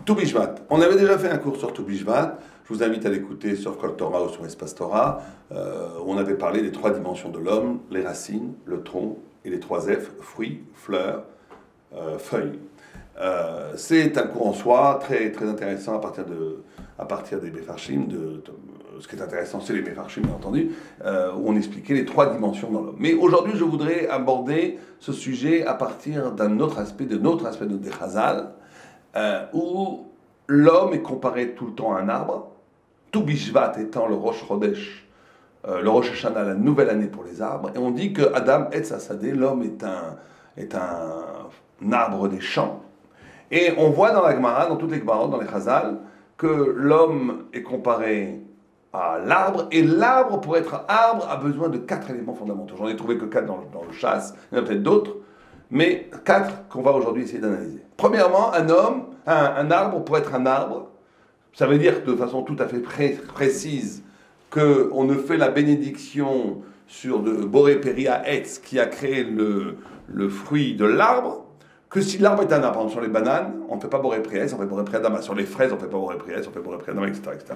Tout Bishvat. On avait déjà fait un cours sur Tout Bishvat. Je vous invite à l'écouter sur Kol Torah ou sur Espace Torah, où on avait parlé des trois dimensions de l'homme, les racines, le tronc et les trois F, fruits, fleurs, feuilles. C'est un cours en soi très, très intéressant à partir des Mefarshim. Ce qui est intéressant, c'est les Mefarshim, bien entendu, où on expliquait les trois dimensions dans l'homme. Mais aujourd'hui, je voudrais aborder ce sujet à partir d'un autre aspect, de notre Chazal, où l'homme est comparé tout le temps à un arbre, tout Bishvat étant le Rosh Chodesh, le Rosh Hashanah, la nouvelle année pour les arbres, et on dit que Adam Etz Hasadeh, l'homme est un arbre des champs. Et on voit dans la Gemara, dans toutes les Gemarot, dans les Chazal, que l'homme est comparé à l'arbre, et l'arbre, pour être arbre, a besoin de 4 éléments fondamentaux. J'en ai trouvé que 4 dans le chasse, il y en a peut-être d'autres, mais 4 qu'on va aujourd'hui essayer d'analyser. Premièrement, un arbre, pour être un arbre, ça veut dire de façon tout à fait précise qu'on ne fait la bénédiction sur de Boré Peria Etz, qui a créé le fruit de l'arbre, que si l'arbre est un arbre. Par exemple, sur les bananes, on ne fait pas Boré Peria Etz, on fait Boré Peria Adama. Sur les fraises, on ne fait pas Boré Peria Etz, on fait Boré Peria Adama, etc., etc.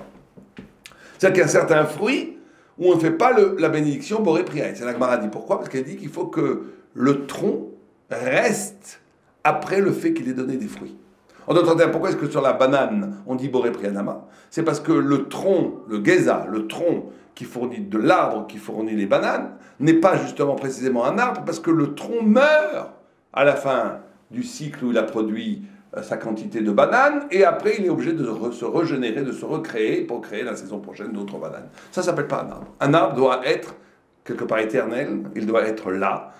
C'est-à-dire qu'il y a certains fruits où on ne fait pas la bénédiction Boré Peria Etz. Et la Gemara dit pourquoi? Parce qu'elle dit qu'il faut que le tronc reste après le fait qu'il ait donné des fruits. En d'autres termes, pourquoi est-ce que sur la banane, on dit Boré Peria Adama? C'est parce que le tronc, le geza, le tronc qui fournit de l'arbre, qui fournit les bananes, n'est pas justement précisément un arbre, parce que le tronc meurt à la fin du cycle où il a produit sa quantité de bananes, et après il est obligé de se régénérer, de se recréer pour créer la saison prochaine d'autres bananes. Ça ne s'appelle pas un arbre. Un arbre doit être quelque part éternel, il doit être là,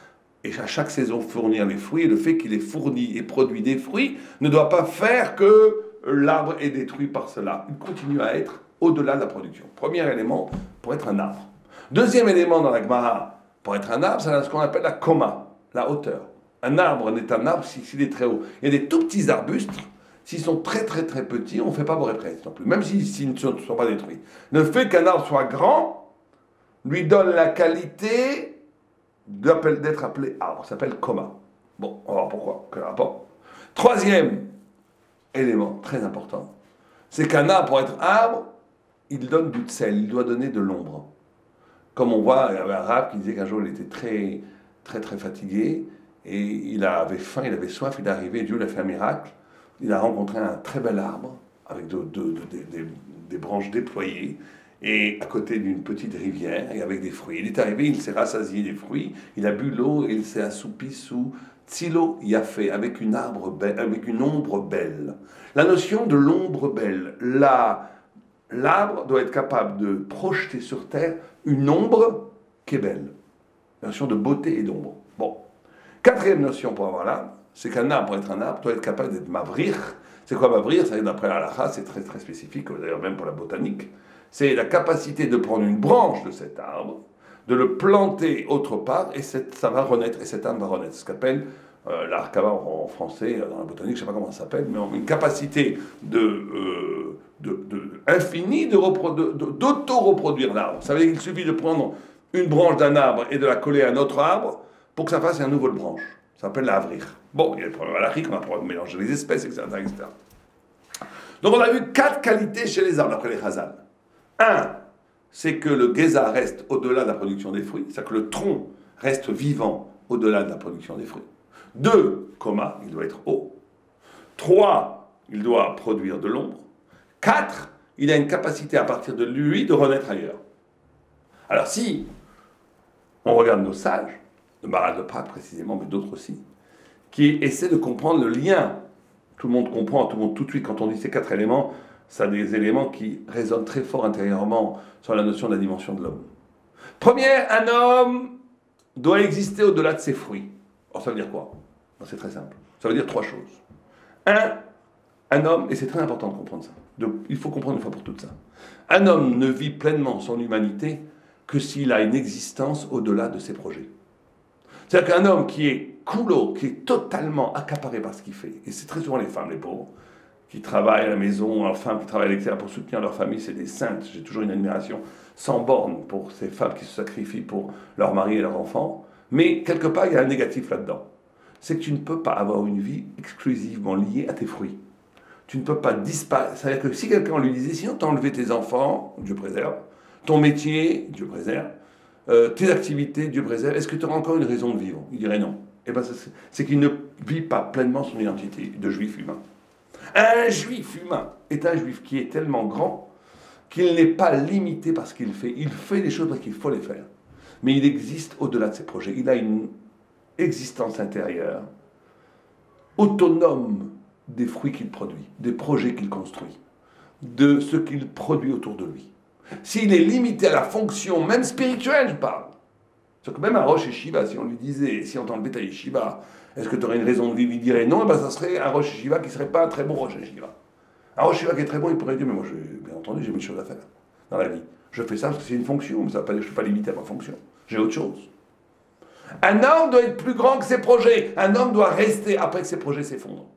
et à chaque saison fournir les fruits, et le fait qu'il ait fourni et produit des fruits ne doit pas faire que l'arbre est détruit par cela. Il continue à être au-delà de la production. Premier élément pour être un arbre. Deuxième élément dans la Gemara pour être un arbre, c'est ce qu'on appelle la koma, la hauteur. Un arbre n'est un arbre s'il est très haut. Il y a des tout petits arbustes, s'ils sont très très très petits, on ne fait pas Boré Peria Etz non plus, même s'ils ne sont pas détruits. Le fait qu'un arbre soit grand lui donne la qualité d'être appelé arbre. Ça s'appelle koma. Bon, on va voir pourquoi. Quel rapport? Troisième élément très important, c'est qu'un arbre, pour être arbre, il donne du tsel, il doit donner de l'ombre. Comme on voit, il y avait un arabe qui disait qu'un jour il était très très très fatigué, et il avait faim, il avait soif, il est arrivé, Dieu lui a fait un miracle, il a rencontré un très bel arbre, avec des branches déployées, et à côté d'une petite rivière, et avec des fruits. Il est arrivé, il s'est rassasié des fruits, il a bu l'eau, et il s'est assoupi sous Tsilo Yafé, avec une ombre belle. La notion de l'ombre belle, l'arbre doit être capable de projeter sur terre une ombre qui est belle. La notion de beauté et d'ombre. Bon. Quatrième notion pour avoir l'arbre, c'est qu'un arbre, pour être un arbre, doit être capable d'être mavrir. C'est quoi mavrir? Ça, d'après la halakha, c'est très très spécifique, d'ailleurs même pour la botanique. C'est la capacité de prendre une branche de cet arbre, de le planter autre part, et ça va renaître, et cet arbre va renaître. C'est ce qu'appelle l'arcava en français, dans la botanique, je ne sais pas comment ça s'appelle, mais une capacité infinie d'auto-reproduire l'arbre. Ça veut dire qu'il suffit de prendre une branche d'un arbre et de la coller à un autre arbre pour que ça fasse un nouveau branche. Ça s'appelle l'avrir. Bon, il y a le problème à l'afrique, on a le problème de mélanger les espèces, etc., etc. Donc on a vu 4 qualités chez les arbres, après les chazal. 1, c'est que le geza reste au-delà de la production des fruits, c'est-à-dire que le tronc reste vivant au-delà de la production des fruits. 2, koma, il doit être haut. 3, il doit produire de l'ombre. 4, il a une capacité à partir de lui de renaître ailleurs. Alors si on regarde nos sages, de Maharal de Prague précisément, mais d'autres aussi, qui essaient de comprendre le lien. Tout le monde comprend, tout le monde tout de suite, quand on dit ces 4 éléments, ça a des éléments qui résonnent très fort intérieurement sur la notion de la dimension de l'homme. Première, un homme doit exister au-delà de ses fruits. Alors ça veut dire quoi? C'est très simple. Ça veut dire 3 choses. 1 homme, et c'est très important de comprendre ça, il faut comprendre une fois pour toutes ça. Un homme ne vit pleinement son humanité que s'il a une existence au-delà de ses projets. C'est-à-dire qu'un homme qui est coulo, qui est totalement accaparé par ce qu'il fait, et c'est très souvent les femmes, les pauvres, qui travaillent à la maison, leurs femmes qui travaillent à l'extérieur pour soutenir leur famille, c'est des saintes. J'ai toujours une admiration sans borne pour ces femmes qui se sacrifient pour leur mari et leurs enfants. Mais quelque part, il y a un négatif là-dedans. C'est que tu ne peux pas avoir une vie exclusivement liée à tes fruits. Tu ne peux pas disparaître. C'est-à-dire que si quelqu'un lui disait, sinon t'as enlevé tes enfants, Dieu préserve, ton métier, Dieu préserve, tes activités, Dieu préserve, est-ce que tu auras encore une raison de vivre? Il dirait non. Eh ben, c'est qu'il ne vit pas pleinement son identité de juif humain. Un juif humain est un juif qui est tellement grand qu'il n'est pas limité par ce qu'il fait. Il fait des choses parce qu'il faut les faire. Mais il existe au-delà de ses projets. Il a une existence intérieure, autonome des fruits qu'il produit, des projets qu'il construit, de ce qu'il produit autour de lui. S'il est limité à la fonction, même spirituelle, je parle, c'est que même à Rosh Yeshiva, si on lui disait, si on t'enlevait ta Yeshiva, est-ce que tu aurais une raison de vivre? Il dirait non, et ben ça serait un Rosh Yeshiva qui ne serait pas un très bon Rosh Yeshiva. Un Rosh Yeshiva qui est très bon, il pourrait dire, mais moi, bien entendu, j'ai mes choses à faire dans la vie. Je fais ça parce que c'est une fonction, mais ça ne veut pas dire que je ne suis pas limité à ma fonction. J'ai autre chose. Un homme doit être plus grand que ses projets. Un homme doit rester après que ses projets s'effondrent.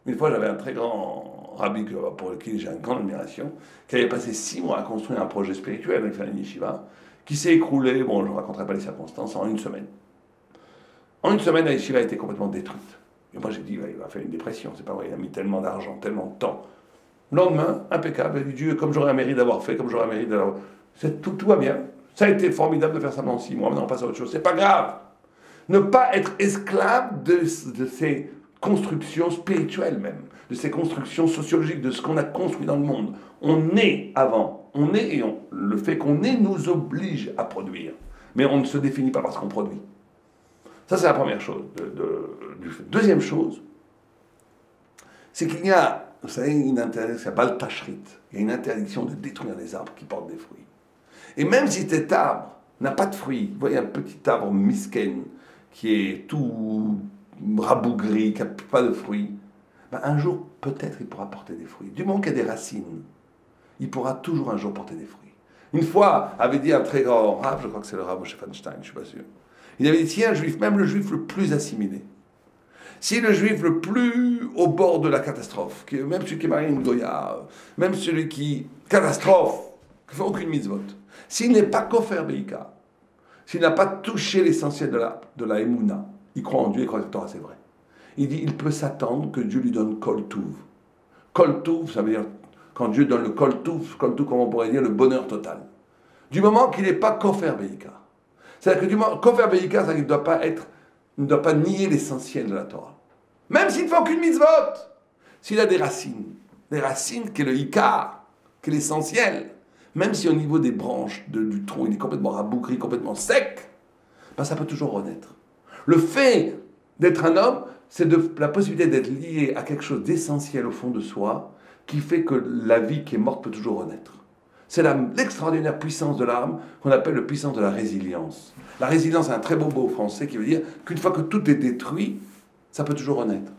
Une fois, j'avais un très grand rabbi pour lequel j'ai une grande admiration, qui avait passé 6 mois à construire un projet spirituel avec une yeshiva, qui s'est écroulé, bon, je ne raconterai pas les circonstances, en une semaine. En une semaine, la yeshiva a été complètement détruite. Et moi, j'ai dit, il va faire une dépression, c'est pas vrai, il a mis tellement d'argent, tellement de temps. Le lendemain, impeccable, il a dit, Dieu, comme j'aurais un mérite d'avoir fait, comme j'aurais un mérite d'avoir... Tout va bien. Ça a été formidable de faire ça pendant 6 mois, maintenant on passe à autre chose. C'est pas grave. Ne pas être esclave de ces constructions spirituelles même, de ces constructions sociologiques, de ce qu'on a construit dans le monde. On est avant, on est et le fait qu'on est nous oblige à produire. Mais on ne se définit pas par ce qu'on produit. Ça, c'est la première chose. Deuxième chose, c'est qu'il y a, vous savez, une interdiction, c'est Bal Tashrit. Il y a une interdiction de détruire les arbres qui portent des fruits. Et même si cet arbre n'a pas de fruits, vous voyez un petit arbre misken qui est tout rabougri, qui n'a pas de fruits, ben un jour, peut-être, il pourra porter des fruits. Du moment qu'il y a des racines, il pourra toujours un jour porter des fruits. Une fois, avait dit un très grand rabbin, je crois que c'est le rabbin Moshe Feinstein, je ne suis pas sûr, il avait dit, si un juif, même le juif le plus assimilé, si le juif le plus au bord de la catastrophe, même celui qui est marié une goya, même celui qui, catastrophe, qui ne fait aucune mitzvot, s'il n'est pas kofer beika, s'il n'a pas touché l'essentiel de la émouna, il croit en Dieu, il croit que la Torah c'est vrai. Il dit, il peut s'attendre que Dieu lui donne kol touv. Kol touv, ça veut dire, quand Dieu donne le kol touv, comme on pourrait dire, le bonheur total. Du moment qu'il n'est pas kofer beika. C'est-à-dire que du moment, kofer beika, ça ne doit pas nier l'essentiel de la Torah. Même s'il ne fait aucune mitzvot. S'il a des racines qui est le ikar, qui est l'essentiel, même si au niveau des branches du tronc, il est complètement rabougri, complètement sec, ben ça peut toujours renaître. Le fait d'être un homme, c'est la possibilité d'être lié à quelque chose d'essentiel au fond de soi, qui fait que la vie qui est morte peut toujours renaître. C'est l'extraordinaire puissance de l'âme qu'on appelle la puissance de la résilience. La résilience, c'est un très beau mot français qui veut dire qu'une fois que tout est détruit, ça peut toujours renaître.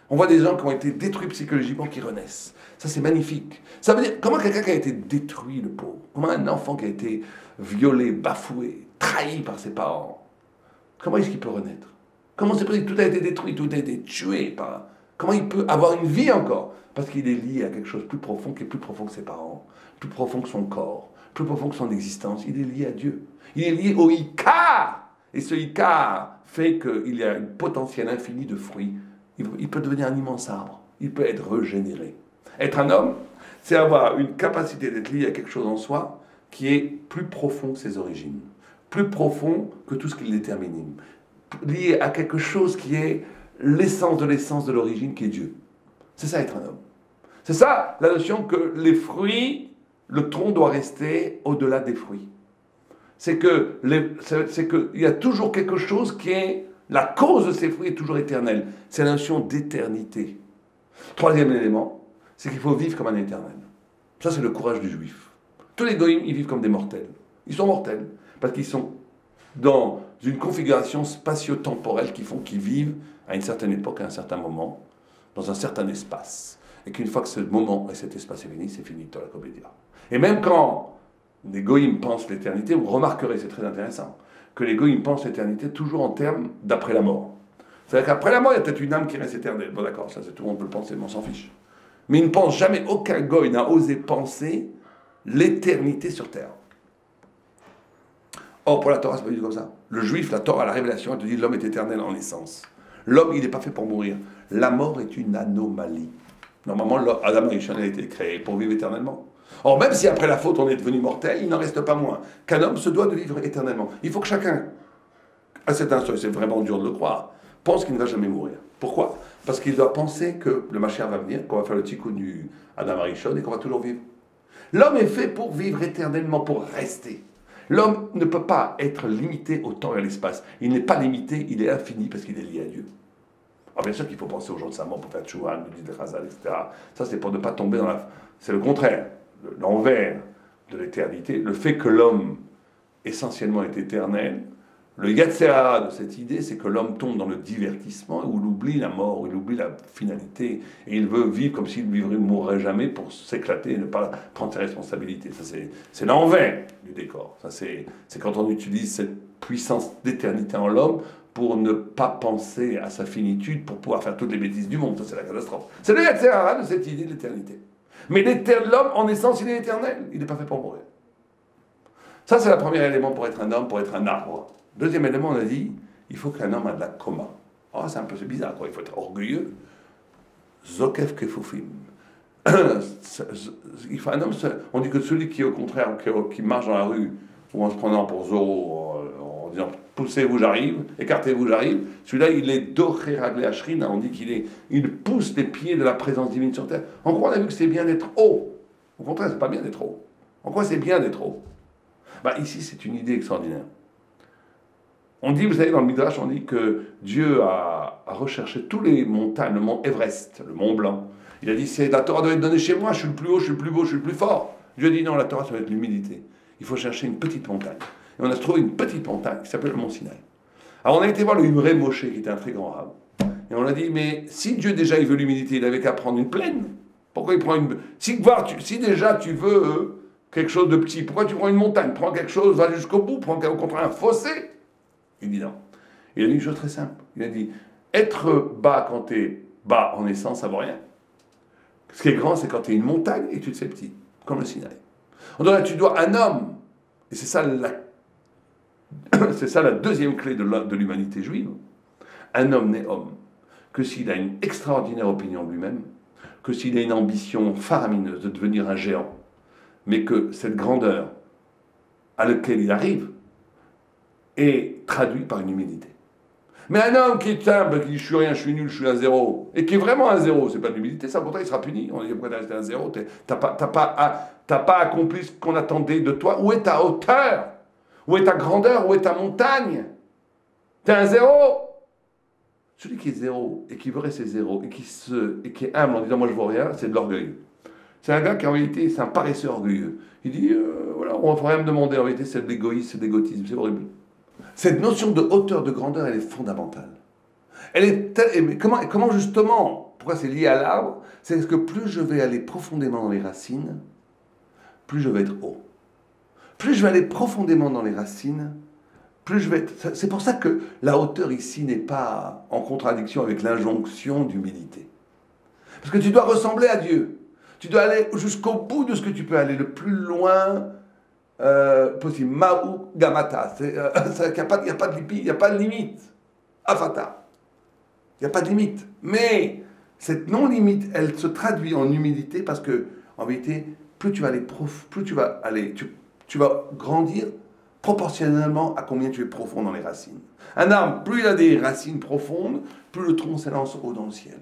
On voit des gens qui ont été détruits psychologiquement qui renaissent. Ça, c'est magnifique. Ça veut dire, comment quelqu'un qui a été détruit, le pauvre, comment un enfant qui a été violé, bafoué, trahi par ses parents, comment est-ce qu'il peut renaître? Comment c'est possible que tout a été détruit, tout a été tué par... Comment il peut avoir une vie encore? Parce qu'il est lié à quelque chose de plus profond, qui est plus profond que ses parents, plus profond que son corps, plus profond que son existence. Il est lié à Dieu. Il est lié au Ikar. Et ce Ikar fait qu'il y a un potentiel infini de fruits. Il peut devenir un immense arbre. Il peut être régénéré. Être un homme, c'est avoir une capacité d'être lié à quelque chose en soi qui est plus profond que ses origines, plus profond que tout ce qui le détermine, lié à quelque chose qui est l'essence de l'origine, qui est Dieu. C'est ça être un homme. C'est ça la notion que les fruits, le tronc doit rester au-delà des fruits. C'est qu'il y a toujours quelque chose qui est... La cause de ces fruits est toujours éternelle. C'est la notion d'éternité. Troisième élément, c'est qu'il faut vivre comme un éternel. Ça, c'est le courage du juif. Tous les goïms, ils vivent comme des mortels. Ils sont mortels parce qu'ils sont dans une configuration spatio-temporelle qui font qu'ils vivent à une certaine époque, à un certain moment, dans un certain espace. Et qu'une fois que ce moment et cet espace est fini, c'est fini, la comédia. Et même quand les goïms pensent l'éternité, vous remarquerez, c'est très intéressant, que les goïms pensent l'éternité toujours en termes d'après la mort. C'est-à-dire qu'après la mort, il y a peut-être une âme qui reste éternelle. Bon d'accord, ça tout le monde peut le penser, mais on s'en fiche. Mais il ne pense jamais, aucun goï n'a osé penser l'éternité sur terre. Or, pour la Torah, c'est pas du tout comme ça. Le juif, la Torah, la révélation, elle te dit l'homme est éternel en essence. L'homme, il n'est pas fait pour mourir. La mort est une anomalie. Normalement, Adam Rishon a été créé pour vivre éternellement. Or, même si après la faute on est devenu mortel, il n'en reste pas moins qu'un homme se doit de vivre éternellement. Il faut que chacun, à cet instant, et c'est vraiment dur de le croire, pense qu'il ne va jamais mourir. Pourquoi? Parce qu'il doit penser que le Mashiach va venir, qu'on va faire le tikkun du Adam Rishon et qu'on va toujours vivre. L'homme est fait pour vivre éternellement, pour rester. L'homme ne peut pas être limité au temps et à l'espace. Il n'est pas limité, il est infini parce qu'il est lié à Dieu. Alors bien sûr qu'il faut penser au jour de sa mort pour faire tchouva, nous dit le Chazal, etc. Ça, c'est pour ne pas tomber dans la... C'est le contraire, l'envers de l'éternité. Le fait que l'homme, essentiellement, est éternel, le Yatzera de cette idée, c'est que l'homme tombe dans le divertissement, où il oublie la mort, où il oublie la finalité, et il veut vivre comme s'il ne mourrait jamais pour s'éclater et ne pas prendre ses responsabilités. Ça, c'est l'envers du décor. Ça, c'est quand on utilise cette puissance d'éternité en l'homme pour ne pas penser à sa finitude, pour pouvoir faire toutes les bêtises du monde. Ça, c'est la catastrophe. C'est le Yatzera de cette idée de l'éternité. Mais l'homme, en essence, il est éternel. Il n'est pas fait pour mourir. Ça, c'est le premier élément pour être un homme, pour être un arbre. Deuxième élément, on a dit, il faut qu'un homme ait de la coma. Oh, c'est bizarre, quoi. Il faut être orgueilleux. Zokef kefufim. Il faut un homme, on dit que celui qui, au contraire, qui marche dans la rue, ou en se prenant pour Zorro, en disant poussez-vous, j'arrive, écartez-vous, j'arrive, celui-là, il est doré raglé ashrina. On dit il pousse les pieds de la présence divine sur terre. En quoi on a vu que c'est bien d'être haut? Au contraire, c'est pas bien d'être haut. En quoi c'est bien d'être haut? Ici, c'est une idée extraordinaire. On dit, vous savez, dans le Midrash, on dit que Dieu a recherché tous les montagnes, le mont Everest, le mont Blanc. Il a dit, si la Torah doit être donnée chez moi, je suis le plus haut, je suis le plus beau, je suis le plus fort. Dieu a dit, non, la Torah, ça doit être l'humilité. Il faut chercher une petite montagne. Et on a trouvé une petite montagne qui s'appelle le mont Sinaï. Alors on a été voir le Imre Moshe, qui était un très grand rab. Et on a dit, mais si Dieu déjà il veut l'humilité, il avait qu'à prendre une plaine. Pourquoi il prend une... Si déjà tu veux quelque chose de petit, pourquoi tu prends une montagne? Prends quelque chose, va jusqu'au bout, prends au contraire un fossé. Il dit non. Il a dit une chose très simple. Il a dit, être bas quand tu es bas en essence, ça vaut rien. Ce qui est grand, c'est quand tu es une montagne et tu te fais petit, comme le Sinaï. Donc tu dois un homme, et c'est ça la deuxième clé de l'humanité juive, un homme n'est homme que s'il a une extraordinaire opinion de lui-même, que s'il a une ambition faramineuse de devenir un géant, mais que cette grandeur à laquelle il arrive est traduite par une humilité. Mais un homme qui est humble, qui dit je suis rien, je suis nul, je suis un zéro, et qui est vraiment un zéro, c'est pas de l'humilité, ça, pourtant il sera puni. On dit pourquoi t'es resté un zéro, t'as pas accompli ce qu'on attendait de toi. Où est ta hauteur? Où est ta grandeur? Où est ta montagne? T'es un zéro. Celui qui est zéro, et qui veut rester zéro, et qui est humble en disant moi je vaux rien, c'est de l'orgueil. C'est un gars qui en réalité, c'est un paresseux orgueilleux. Il dit, voilà, on ne va rien me demander, en réalité c'est de l'égoïsme, c'est de l'égotisme, c'est horrible. Cette notion de hauteur, de grandeur, elle est fondamentale. Comment justement, pourquoi c'est lié à l'arbre? C'est parce que plus je vais aller profondément dans les racines, plus je vais être haut. Plus je vais aller profondément dans les racines, plus je vais être... C'est pour ça que la hauteur ici n'est pas en contradiction avec l'injonction d'humilité. Parce que tu dois ressembler à Dieu. Tu dois aller jusqu'au bout de ce que tu peux aller, le plus loin possible. Ma'u gamata. Il n'y a pas de limite. Afata. Il n'y a pas de limite. Mais cette non-limite, elle se traduit en humilité parce que, en vérité, plus tu vas aller, tu vas grandir proportionnellement à combien tu es profond dans les racines. Un arbre, plus il a des racines profondes, plus le tronc s'élance haut dans le ciel.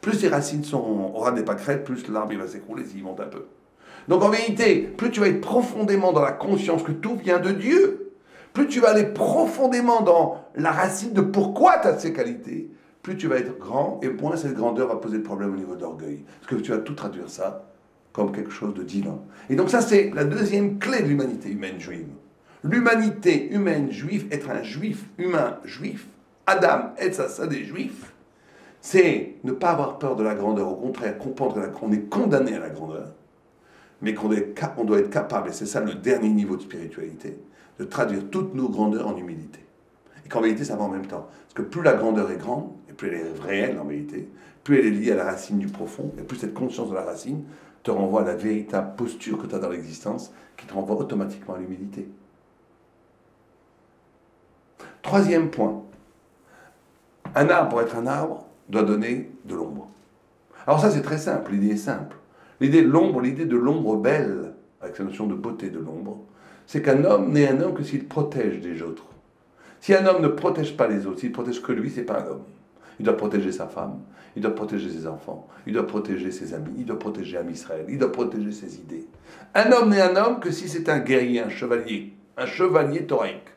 Plus ses racines aura des pâquerettes, plus l'arbre va s'écrouler s'il monte un peu. Donc en vérité, plus tu vas être profondément dans la conscience que tout vient de Dieu, plus tu vas aller profondément dans la racine de pourquoi tu as ces qualités, plus tu vas être grand et moins cette grandeur va poser de problème au niveau de l'orgueil. Parce que tu vas tout traduire ça comme quelque chose de divin. Et donc ça c'est la deuxième clé de l'humanité humaine juive. L'humanité humaine juive, être un juif humain juif, Adam, être ça des juifs, c'est ne pas avoir peur de la grandeur, au contraire, comprendre qu'on est condamné à la grandeur, mais qu'on doit être capable, et c'est ça le dernier niveau de spiritualité, de traduire toutes nos grandeurs en humilité. Et qu'en vérité, ça va en même temps. Parce que plus la grandeur est grande, et plus elle est réelle en vérité, plus elle est liée à la racine du profond, et plus cette conscience de la racine te renvoie à la véritable posture que tu as dans l'existence, qui te renvoie automatiquement à l'humilité. Troisième point. Un arbre, pour être un arbre, doit donner de l'ombre. Alors ça, c'est très simple, l'idée est simple. L'idée de l'ombre belle, avec la notion de beauté de l'ombre, c'est qu'un homme n'est un homme que s'il protège des autres. Si un homme ne protège pas les autres, s'il protège que lui, c'est pas un homme. Il doit protéger sa femme, il doit protéger ses enfants, il doit protéger ses amis, il doit protéger Am Israël, il doit protéger ses idées. Un homme n'est un homme que si c'est un guerrier, un chevalier thoraïque.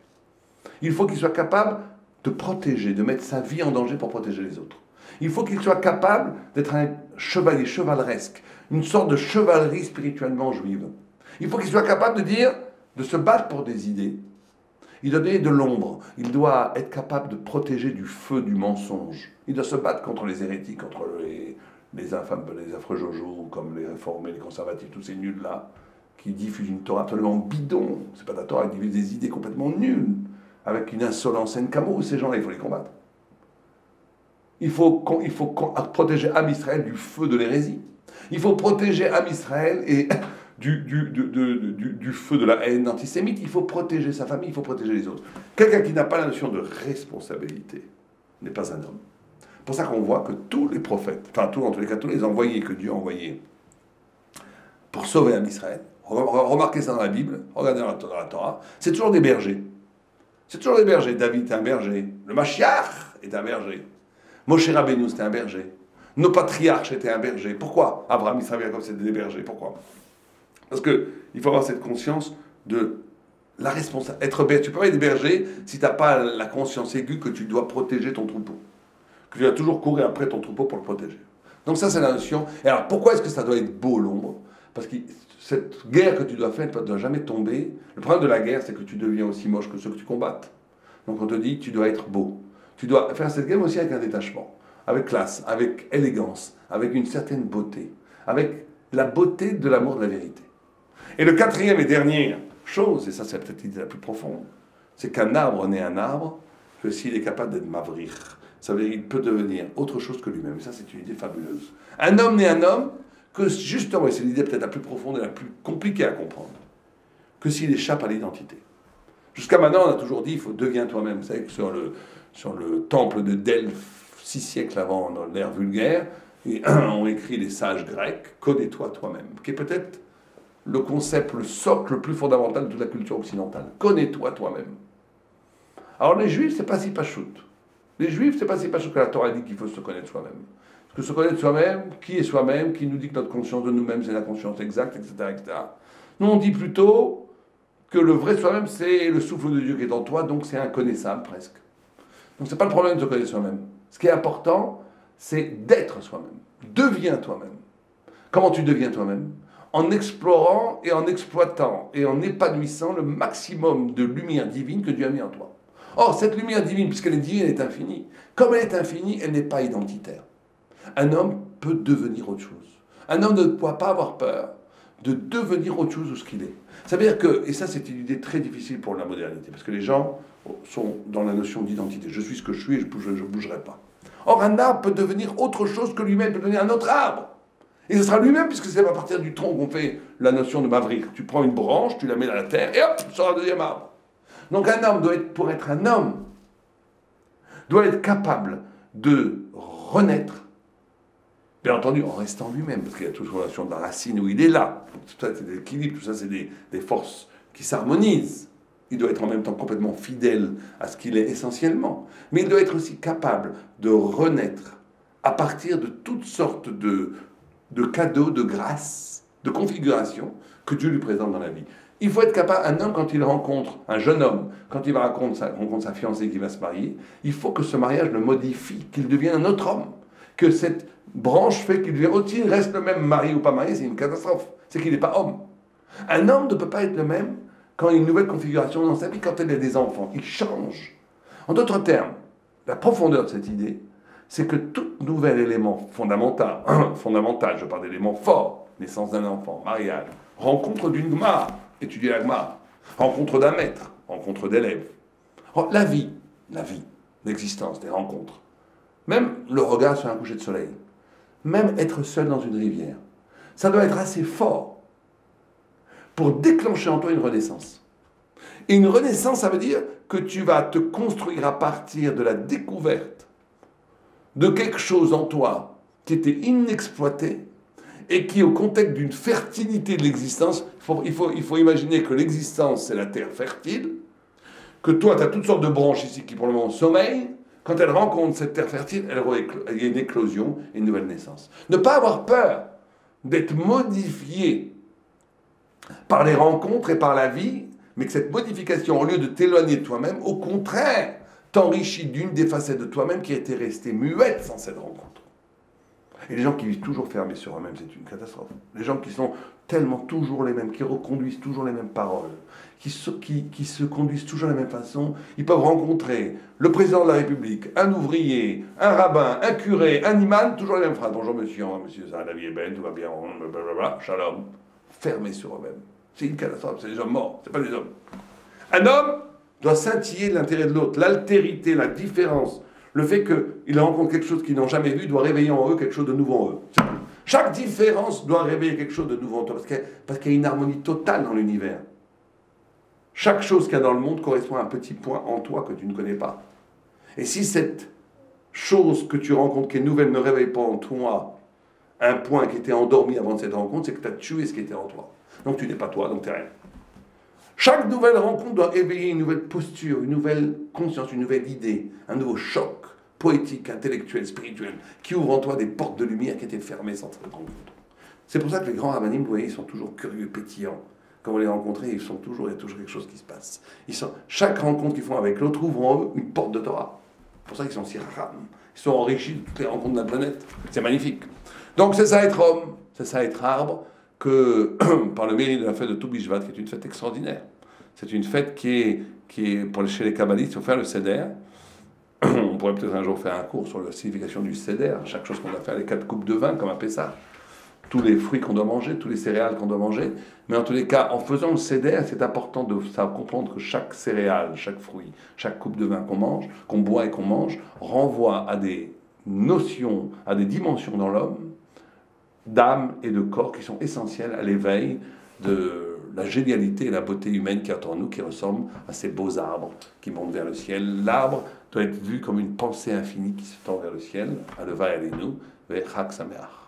Il faut qu'il soit capable de protéger, de mettre sa vie en danger pour protéger les autres. Il faut qu'il soit capable d'être un chevalier, chevaleresque, une sorte de chevalerie spirituellement juive. Il faut qu'il soit capable de dire, de se battre pour des idées. Il doit donner de l'ombre. Il doit être capable de protéger du feu du mensonge. Il doit se battre contre les hérétiques, contre les infâmes, les affreux Jojo, comme les réformés, les conservatifs, tous ces nuls-là, qui diffusent une Torah absolument bidon. C'est pas la Torah, ils diffusent des idées complètement nulles, avec une insolence Nkamo. Ces gens-là, il faut les combattre. Il faut protéger Am Israël du feu de l'hérésie. Il faut protéger Am Israël et du feu de la haine antisémite. Il faut protéger sa famille, il faut protéger les autres. Quelqu'un qui n'a pas la notion de responsabilité n'est pas un homme. C'est pour ça qu'on voit que tous les prophètes, enfin en tous les cas tous les envoyés que Dieu a envoyés pour sauver Am Israël, remarquez ça dans la Bible, regardez dans la Torah, c'est toujours des bergers. C'est toujours des bergers. David est un berger. Le Mashiach est un berger. Moshe Rabbeinu, c'était un berger. Nos patriarches étaient un berger. Pourquoi Abraham, Israël, Jacob, c'était des bergers. Pourquoi? Parce qu'il faut avoir cette conscience de la responsabilité. Être berger, tu peux pas être berger si tu n'as pas la conscience aiguë que tu dois protéger ton troupeau. Que tu dois toujours courir après ton troupeau pour le protéger. Donc ça, c'est la notion. Et alors, pourquoi est-ce que ça doit être beau, l'ombre? Parce que cette guerre que tu dois faire, elle ne doit jamais tomber. Le problème de la guerre, c'est que tu deviens aussi moche que ceux que tu combattes. Donc on te dit, tu dois être beau. Tu dois faire cette guerre aussi avec un détachement, avec classe, avec élégance, avec une certaine beauté, avec la beauté de l'amour de la vérité. Et le quatrième et dernière chose, et ça c'est peut-être l'idée la plus profonde, c'est qu'un arbre n'est un arbre que s'il est capable d'être mavrir. Ça veut dire qu'il peut devenir autre chose que lui-même. Et ça c'est une idée fabuleuse. Un homme n'est un homme que justement, et c'est l'idée peut-être la plus profonde et la plus compliquée à comprendre, que s'il échappe à l'identité. Jusqu'à maintenant, on a toujours dit, il faut deviens toi-même. Vous savez que sur le temple de Delphes, 6 siècles avant l'ère vulgaire, on écrit les sages grecs, connais-toi toi-même, qui est peut-être le concept, le socle le plus fondamental de toute la culture occidentale. Connais-toi toi-même. Alors les juifs, c'est pas si pachout. Les juifs, c'est pas si pachout que la Torah dit qu'il faut se connaître soi-même. Parce que se connaître soi-même, qui est soi-même, qui nous dit que notre conscience de nous-mêmes, c'est la conscience exacte, etc., etc. Nous, on dit plutôt que le vrai soi-même, c'est le souffle de Dieu qui est en toi, donc c'est inconnaissable presque. Donc c'est pas le problème de se connaître soi-même. Ce qui est important, c'est d'être soi-même. Deviens toi-même. Comment tu deviens toi-même? En explorant et en exploitant et en épanouissant le maximum de lumière divine que Dieu a mis en toi. Or, cette lumière divine, puisqu'elle est divine, elle est infinie. Comme elle est infinie, elle n'est pas identitaire. Un homme peut devenir autre chose. Un homme ne doit pas avoir peur de devenir autre chose de ce qu'il est. Ça veut dire que, et ça c'est une idée très difficile pour la modernité, parce que les gens sont dans la notion d'identité. Je suis ce que je suis et je ne bougerai pas. Or, un arbre peut devenir autre chose que lui-même, peut devenir un autre arbre. Et ce sera lui-même, puisque c'est à partir du tronc qu'on fait la notion de mavrir. Tu prends une branche, tu la mets dans la terre, et hop, tu sors un deuxième arbre. Donc un homme pour être un homme, doit être capable de renaître, bien entendu, en restant lui-même, parce qu'il y a toujours la notion de la racine où il est là. Tout ça, c'est des équilibres, tout ça, c'est des forces qui s'harmonisent. Il doit être en même temps complètement fidèle à ce qu'il est essentiellement. Mais il doit être aussi capable de renaître à partir de toutes sortes de cadeaux, de grâces, de configurations que Dieu lui présente dans la vie. Il faut être capable, un homme, quand il rencontre, un jeune homme, quand il va rencontre sa fiancée qui va se marier, il faut que ce mariage le modifie, qu'il devienne un autre homme. Que cette branche fait qu'il devient autre, il reste le même marié ou pas marié, c'est une catastrophe. C'est qu'il n'est pas homme. Un homme ne peut pas être le même quand il y a une nouvelle configuration dans sa vie, quand il a des enfants. Il change. En d'autres termes, la profondeur de cette idée, c'est que tout nouvel élément fondamental, je parle d'éléments forts, naissance d'un enfant, mariage, rencontre d'une Gemara, étudier la Gemara, rencontre d'un maître, rencontre d'élèves, la vie, l'existence, des rencontres, même le regard sur un coucher de soleil, même être seul dans une rivière, ça doit être assez fort pour déclencher en toi une renaissance. Et une renaissance, ça veut dire que tu vas te construire à partir de la découverte de quelque chose en toi qui était inexploité et qui, au contexte d'une fertilité de l'existence, il faut imaginer que l'existence, c'est la terre fertile, que toi, tu as toutes sortes de branches ici qui, pour le moment, sommeillent. Quand elles rencontrent cette terre fertile, il y a une éclosion et une nouvelle naissance. Ne pas avoir peur d'être modifié par les rencontres et par la vie, mais que cette modification, au lieu de t'éloigner de toi-même, au contraire, t'enrichit d'une des facettes de toi-même qui était restée muette sans cette rencontre. Et les gens qui vivent toujours fermés sur eux-mêmes, c'est une catastrophe. Les gens qui sont tellement toujours les mêmes, qui reconduisent toujours les mêmes paroles, qui se conduisent toujours de la même façon, ils peuvent rencontrer le président de la République, un ouvrier, un rabbin, un curé, un imam, toujours les mêmes phrases. Bonjour monsieur, ça, la vie est belle, tout va bien, blablabla, shalom. Fermés sur eux-mêmes. C'est une catastrophe, c'est des hommes morts, c'est pas des hommes. Un homme doit scintiller de l'intérêt de l'autre, l'altérité, la différence. Le fait qu'ils rencontrent quelque chose qu'ils n'ont jamais vu doit réveiller en eux quelque chose de nouveau en eux. Chaque différence doit réveiller quelque chose de nouveau en toi, parce qu'il y a une harmonie totale dans l'univers. Chaque chose qu'il y a dans le monde correspond à un petit point en toi que tu ne connais pas. Et si cette chose que tu rencontres qui est nouvelle ne réveille pas en toi un point qui était endormi avant cette rencontre, c'est que tu as tué ce qui était en toi. Donc tu n'es pas toi, donc tu n'es rien. Chaque nouvelle rencontre doit éveiller une nouvelle posture, une nouvelle conscience, une nouvelle idée, un nouveau choc poétique, intellectuel, spirituel, qui ouvre en toi des portes de lumière qui étaient fermées sans cette rencontre. C'est pour ça que les grands rabbinim, vous voyez, ils sont toujours curieux, pétillants. Quand vous les rencontrez, il y a toujours quelque chose qui se passe. Chaque rencontre qu'ils font avec l'autre ouvre en eux une porte de Torah. C'est pour ça qu'ils sont si rares. Ils sont enrichis de toutes les rencontres de la planète. C'est magnifique. Donc c'est ça être homme, c'est ça être arbre, que par le mérite de la fête de Tou Bishvat, qui est une fête extraordinaire. C'est une fête qui est pour chez les kabbalistes, il faut faire le seder. On pourrait peut-être un jour faire un cours sur la signification du seder, chaque chose qu'on doit faire, les 4 coupes de vin, comme un Pessah, tous les fruits qu'on doit manger, tous les céréales qu'on doit manger. Mais en tous les cas, en faisant le seder, c'est important de savoir comprendre que chaque céréale, chaque fruit, chaque coupe de vin qu'on mange, qu'on boit et qu'on mange, renvoie à des notions, à des dimensions dans l'homme, d'âme et de corps qui sont essentielles à l'éveil de la génialité et la beauté humaine qui est en nous, qui ressemble à ces beaux arbres qui montent vers le ciel. L'arbre doit être vu comme une pensée infinie qui se tend vers le ciel. Aleva Elenu, Vechak Sameach.